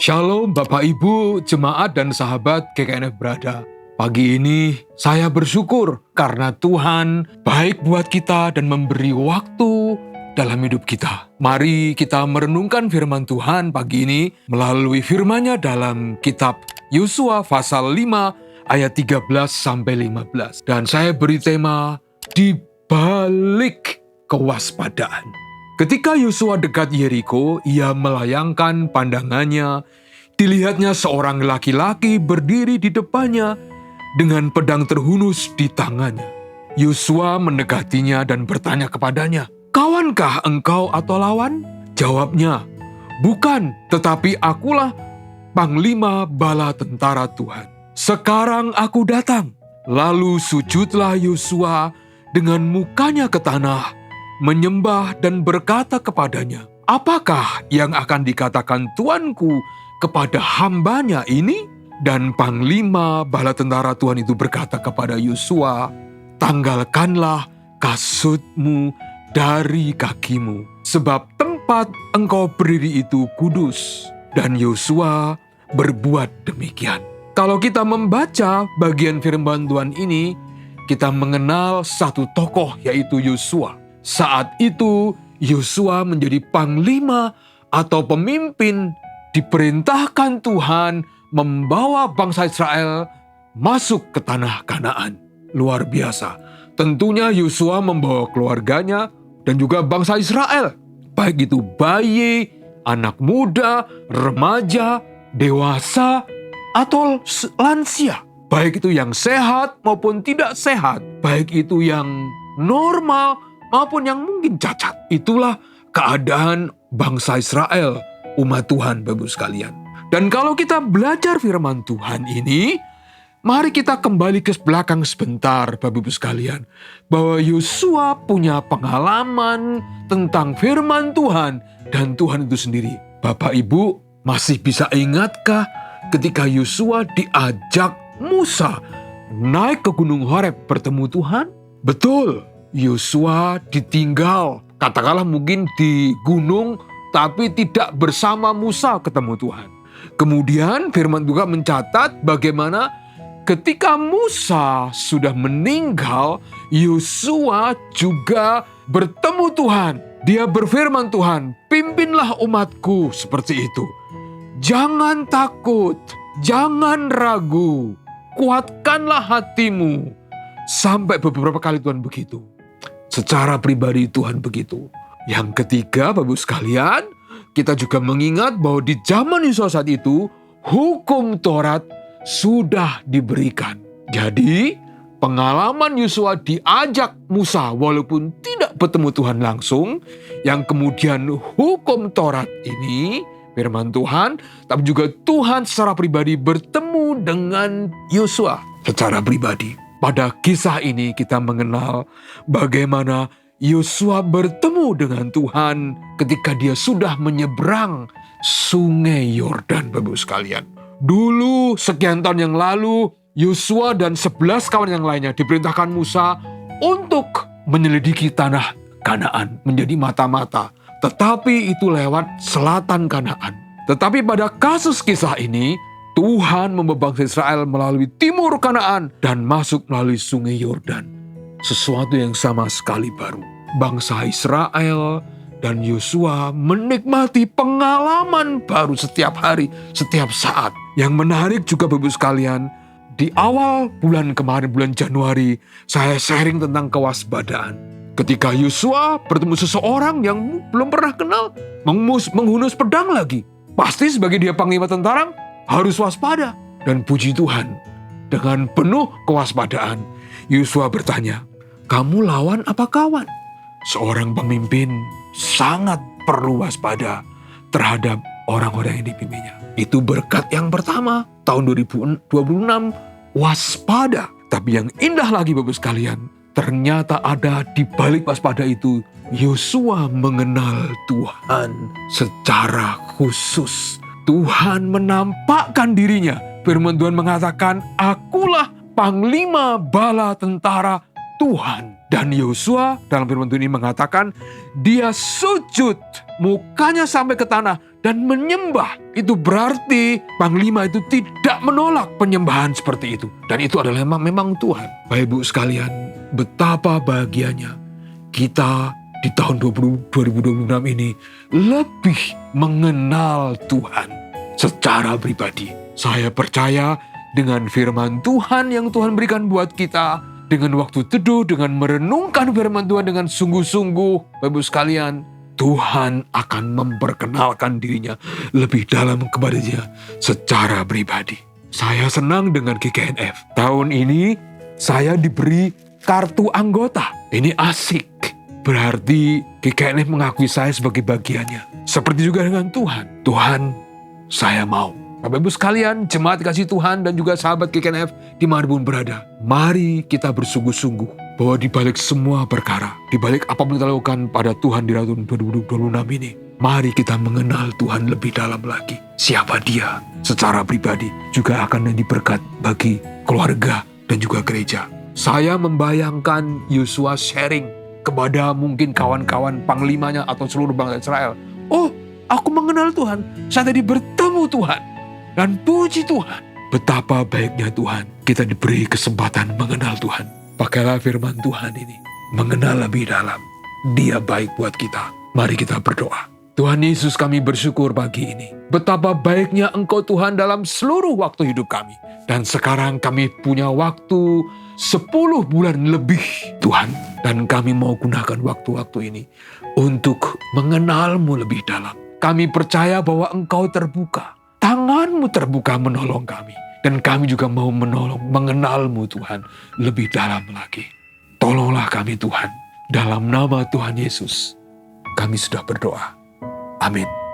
Shalom Bapak Ibu, jemaat dan sahabat GKNF Berada. Pagi ini saya bersyukur karena Tuhan baik buat kita dan memberi waktu dalam hidup kita. Mari kita merenungkan firman Tuhan pagi ini melalui firman-Nya dalam kitab Yosua pasal 5 ayat 13-15. Dan saya beri tema di balik kewaspadaan. Ketika Yosua dekat Yeriko, ia melayangkan pandangannya. Dilihatnya seorang laki-laki berdiri di depannya dengan pedang terhunus di tangannya. Yosua mendekatinya dan bertanya kepadanya, "Kawankah engkau atau lawan?" Jawabnya, "Bukan, tetapi akulah panglima bala tentara Tuhan. Sekarang aku datang." Lalu sujudlah Yosua dengan mukanya ke tanah, menyembah dan berkata kepadanya, "Apakah yang akan dikatakan tuanku kepada hambanya ini?" Dan panglima bala tentara Tuhan itu berkata kepada Yosua, "Tanggalkanlah kasutmu dari kakimu, sebab tempat engkau berdiri itu kudus." Dan Yosua berbuat demikian. Kalau kita membaca bagian firman Tuhan ini, kita mengenal satu tokoh yaitu Yosua. Saat itu Yosua menjadi panglima atau pemimpin, diperintahkan Tuhan membawa bangsa Israel masuk ke tanah Kanaan. Luar biasa. Tentunya Yosua membawa keluarganya dan juga bangsa Israel. Baik itu bayi, anak muda, remaja, dewasa, atau lansia. Baik itu yang sehat maupun tidak sehat. Baik itu yang normal maupun yang mungkin cacat. Itulah keadaan bangsa Israel, umat Tuhan, Bapak sekalian. Dan kalau kita belajar firman Tuhan ini, mari kita kembali ke belakang sebentar, Bapak sekalian. Bahwa Yosua punya pengalaman tentang firman Tuhan dan Tuhan itu sendiri. Bapak Ibu masih bisa ingatkah ketika Yosua diajak Musa naik ke Gunung Horeb bertemu Tuhan? Betul. Yosua ditinggal, katakanlah mungkin di gunung, tapi tidak bersama Musa ketemu Tuhan. Kemudian firman Tuhan mencatat bagaimana ketika Musa sudah meninggal, Yosua juga bertemu Tuhan. Dia berfirman, "Tuhan, pimpinlah umatku," seperti itu. "Jangan takut, jangan ragu, kuatkanlah hatimu." Sampai beberapa kali Tuhan begitu. Secara pribadi Tuhan begitu. Yang ketiga, Bapak sekalian, kita juga mengingat bahwa di zaman Yosua saat itu, hukum Taurat sudah diberikan. Jadi, pengalaman Yosua diajak Musa walaupun tidak bertemu Tuhan langsung, yang kemudian hukum Taurat ini, firman Tuhan, tapi juga Tuhan secara pribadi bertemu dengan Yosua secara pribadi. Pada kisah ini kita mengenal bagaimana Yosua bertemu dengan Tuhan ketika dia sudah menyeberang sungai Yordan, Bapak sekalian. Dulu sekian tahun yang lalu, Yosua dan 11 kawan yang lainnya diperintahkan Musa untuk menyelidiki tanah Kanaan menjadi mata-mata. Tetapi itu lewat selatan Kanaan. Tetapi pada kasus kisah ini, Tuhan membawa bangsa Israel melalui timur Kanaan dan masuk melalui sungai Yordan. Sesuatu yang sama sekali baru. Bangsa Israel dan Yosua menikmati pengalaman baru setiap hari, setiap saat. Yang menarik juga Bapak sekalian, di awal bulan kemarin, bulan Januari, saya sharing tentang kewaspadaan. Ketika Yosua bertemu seseorang yang belum pernah kenal, menghunus pedang lagi. Pasti sebagai dia panglima tentara, harus waspada. Dan puji Tuhan, dengan penuh kewaspadaan, Yosua bertanya, "Kamu lawan apa kawan?" Seorang pemimpin sangat perlu waspada terhadap orang-orang yang dipimpinnya. Itu berkat yang pertama, tahun 2026, waspada. Tapi yang indah lagi Bapak sekalian, ternyata ada di balik waspada itu, Yosua mengenal Tuhan secara khusus. Tuhan menampakkan dirinya. Firman Tuhan mengatakan, "Akulah panglima bala tentara Tuhan. Dan Yosua dalam firman Tuhan ini mengatakan, dia sujud, mukanya sampai ke tanah dan menyembah. Itu berarti panglima itu tidak menolak penyembahan seperti itu. Dan itu adalah memang Tuhan. Bapak Ibu sekalian, betapa bahagianya kita di tahun 2026 ini lebih mengenal Tuhan secara pribadi. Saya percaya dengan firman Tuhan yang Tuhan berikan buat kita, dengan waktu teduh, dengan merenungkan firman Tuhan dengan sungguh-sungguh, Bapak Ibu sekalian, Tuhan akan memperkenalkan dirinya lebih dalam kepada Dia secara pribadi. Saya senang dengan GKNF. Tahun ini saya diberi kartu anggota. Ini asik. Berarti GKNF mengakui saya sebagai bagiannya. Seperti juga dengan Tuhan. Tuhan, saya mau. Bapak Ibu sekalian, jemaat kasih Tuhan dan juga sahabat GKNF dimanapun berada. Mari kita bersungguh-sungguh bahwa di balik semua perkara, di balik apapun kita lakukan pada Tuhan di tahun 2026 ini, mari kita mengenal Tuhan lebih dalam lagi. Siapa Dia secara pribadi juga akan menjadi berkat bagi keluarga dan juga gereja. Saya membayangkan Yosua sharing kepada mungkin kawan-kawan panglimanya atau seluruh bangsa Israel. Oh, aku mengenal Tuhan. Saya tadi bertemu Tuhan. Dan puji Tuhan, betapa baiknya Tuhan. Kita diberi kesempatan mengenal Tuhan. Pakailah firman Tuhan ini. Mengenal lebih dalam. Dia baik buat kita. Mari kita berdoa. Tuhan Yesus, kami bersyukur pagi ini. Betapa baiknya Engkau Tuhan dalam seluruh waktu hidup kami. Dan sekarang kami punya waktu 10 bulan lebih Tuhan. Dan kami mau gunakan waktu-waktu ini untuk mengenal-Mu lebih dalam. Kami percaya bahwa Engkau terbuka. Tangan-Mu terbuka menolong kami. Dan kami juga mau mengenal-Mu Tuhan lebih dalam lagi. Tolonglah kami Tuhan. Dalam nama Tuhan Yesus, kami sudah berdoa. Amin.